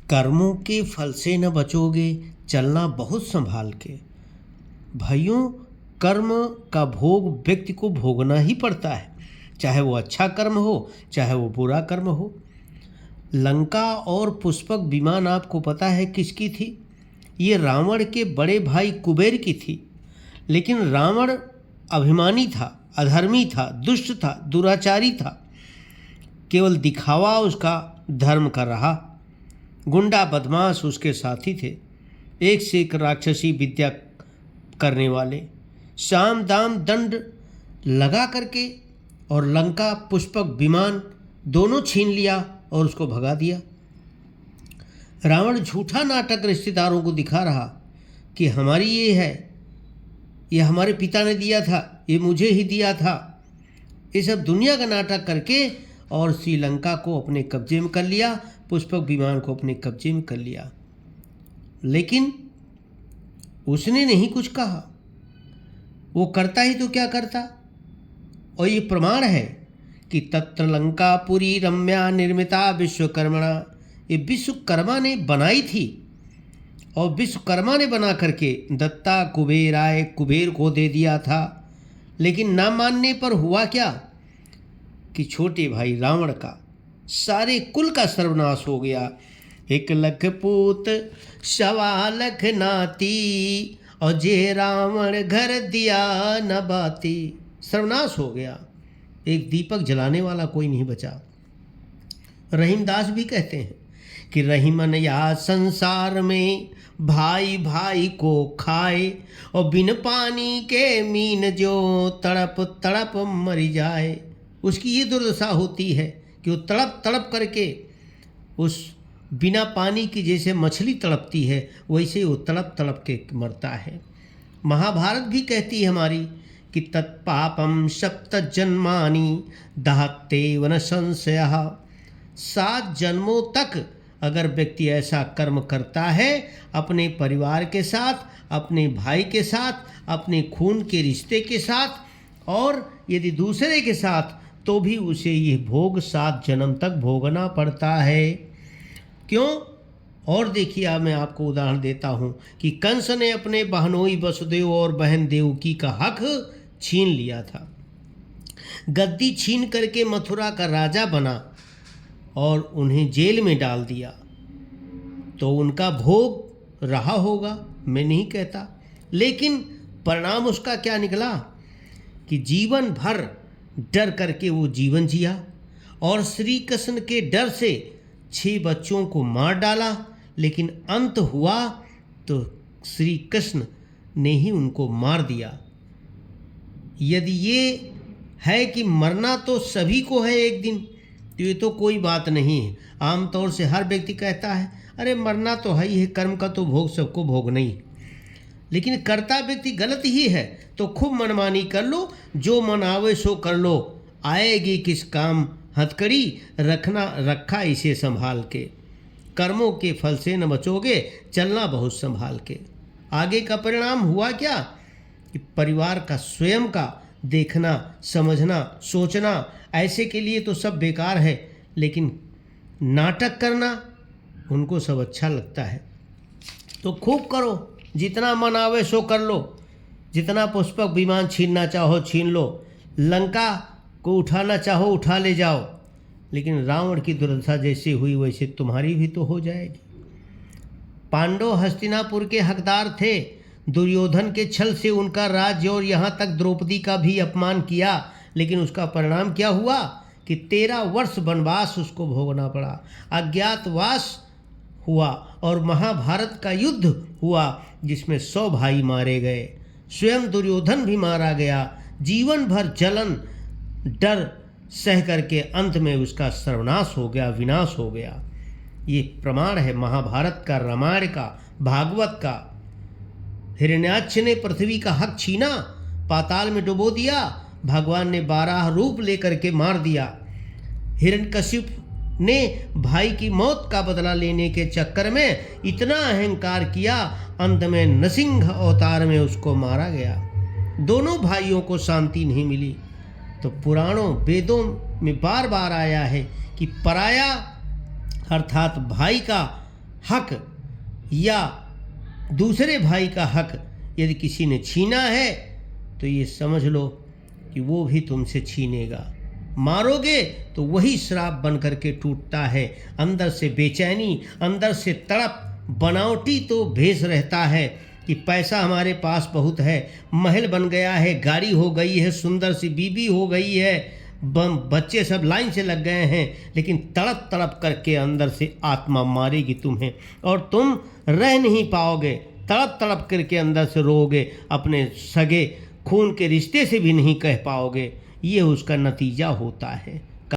कर्मों के फल से न बचोगे, चलना बहुत संभाल के। भाइयों, कर्म का भोग व्यक्ति को भोगना ही पड़ता है, चाहे वो अच्छा कर्म हो चाहे वो बुरा कर्म हो। लंका और पुष्पक विमान आपको पता है किसकी थी? ये रावण के बड़े भाई कुबेर की थी। लेकिन रावण अभिमानी था, अधर्मी था, दुष्ट था, दुराचारी था। केवल दिखावा उसका धर्म का रहा। गुंडा बदमाश उसके साथी थे, एक से एक राक्षसी विद्या करने वाले। साम दाम दंड लगा करके और लंका पुष्पक विमान दोनों छीन लिया और उसको भगा दिया। रावण झूठा नाटक रिश्तेदारों को दिखा रहा कि हमारी ये है, ये हमारे पिता ने दिया था, ये मुझे ही दिया था। ये सब दुनिया का नाटक करके और श्रीलंका को अपने कब्जे में कर लिया, पुष्पक विमान को अपने कब्जे में कर लिया। लेकिन उसने नहीं कुछ कहा। वो करता ही तो क्या करता। और ये प्रमाण है कि तत्र लंकापुरी रम्या निर्मिता विश्वकर्मणा, ये विश्वकर्मा ने बनाई थी और विश्वकर्मा ने बना करके दत्ता कुबेराय, कुबेर को दे दिया था। लेकिन ना मानने पर हुआ क्या कि छोटे भाई रावण का सारे कुल का सर्वनाश हो गया। 1,00,000 पूत 1,15,00,000 नाती, और जे रावण घर दिया न बाती। सर्वनाश हो गया, एक दीपक जलाने वाला कोई नहीं बचा। रहीमदास भी कहते हैं कि रहीमन या संसार में भाई भाई को खाए, और बिन पानी के मीन जो तड़प तड़प मर जाए। उसकी ये दुर्दशा होती है कि वो तड़प तड़प करके उस बिना पानी की जैसे मछली तड़पती है वैसे वो तड़प तड़प के मरता है। महाभारत भी कहती है हमारी कि तत्पापम सप्त जन्मानि दहते वन संशयः। 7 जन्मों तक अगर व्यक्ति ऐसा कर्म करता है अपने परिवार के साथ, अपने भाई के साथ, अपने खून के रिश्ते के साथ, और यदि दूसरे के साथ, तो भी उसे ये भोग 7 जन्म तक भोगना पड़ता है। क्यों? और देखिए, अब मैं आपको उदाहरण देता हूँ कि कंस ने अपने बहनोई वसुदेव और बहन देवकी का हक छीन लिया था। गद्दी छीन करके मथुरा का राजा बना और उन्हें जेल में डाल दिया। तो उनका भोग रहा होगा, मैं नहीं कहता, लेकिन परिणाम उसका क्या निकला कि जीवन भर डर करके वो जीवन जिया और श्री कृष्ण के डर से 6 बच्चों को मार डाला। लेकिन अंत हुआ तो श्री कृष्ण ने ही उनको मार दिया। यदि ये है कि मरना तो सभी को है एक दिन, तो ये तो कोई बात नहीं है। आमतौर से हर व्यक्ति कहता है अरे मरना तो है ही है, कर्म का तो भोग सबको भोगना ही। लेकिन करता व्यक्ति गलत ही है तो खूब मनमानी कर लो, जो मन आवे सो कर लो, आएगी किस काम हथकड़ी, रखना रखा इसे संभाल के। कर्मों के फल से न बचोगे, चलना बहुत संभाल के। आगे का परिणाम हुआ क्या कि परिवार का स्वयं का देखना, समझना, सोचना, ऐसे के लिए तो सब बेकार है, लेकिन नाटक करना उनको सब अच्छा लगता है। तो खूब करो, जितना मन आवे सो कर लो, जितना पुष्पक विमान छीनना चाहो छीन लो, लंका को उठाना चाहो उठा ले जाओ। लेकिन रावण की दुर्दशा जैसे हुई वैसे तुम्हारी भी तो हो जाएगी। पांडव हस्तिनापुर के हकदार थे। दुर्योधन के छल से उनका राज्य और यहाँ तक द्रौपदी का भी अपमान किया, लेकिन उसका परिणाम क्या हुआ कि 13 वर्ष वनवास उसको भोगना पड़ा, अज्ञातवास हुआ और महाभारत का युद्ध हुआ जिसमें 100 भाई मारे गए, स्वयं दुर्योधन भी मारा गया। जीवन भर जलन डर सह करके अंत में उसका सर्वनाश हो गया, विनाश हो गया। ये प्रमाण है महाभारत का, रामायण का, भागवत का। हिरण्याक्ष ने पृथ्वी का हक छीना, पाताल में डुबो दिया, भगवान ने 12 रूप लेकर के मार दिया। हिरण्यकशिप ने भाई की मौत का बदला लेने के चक्कर में इतना अहंकार किया, अंत में नृसिंह अवतार में उसको मारा गया। दोनों भाइयों को शांति नहीं मिली। तो पुराणों वेदों में बार बार आया है कि पराया अर्थात भाई का हक या दूसरे भाई का हक यदि किसी ने छीना है तो ये समझ लो कि वो भी तुमसे छीनेगा। मारोगे तो वही श्राप बन करके टूटता है। अंदर से बेचैनी, अंदर से तड़प, बनावटी तो भेष रहता है कि पैसा हमारे पास बहुत है, महल बन गया है, गाड़ी हो गई है, सुंदर सी बीबी हो गई है, बच्चे सब लाइन से लग गए हैं, लेकिन तड़प तड़प करके अंदर से आत्मा मारेगी तुम्हें और तुम रह नहीं पाओगे। तड़प तड़प करके अंदर से रोओगे, अपने सगे खून के रिश्ते से भी नहीं कह पाओगे। ये उसका नतीजा होता है।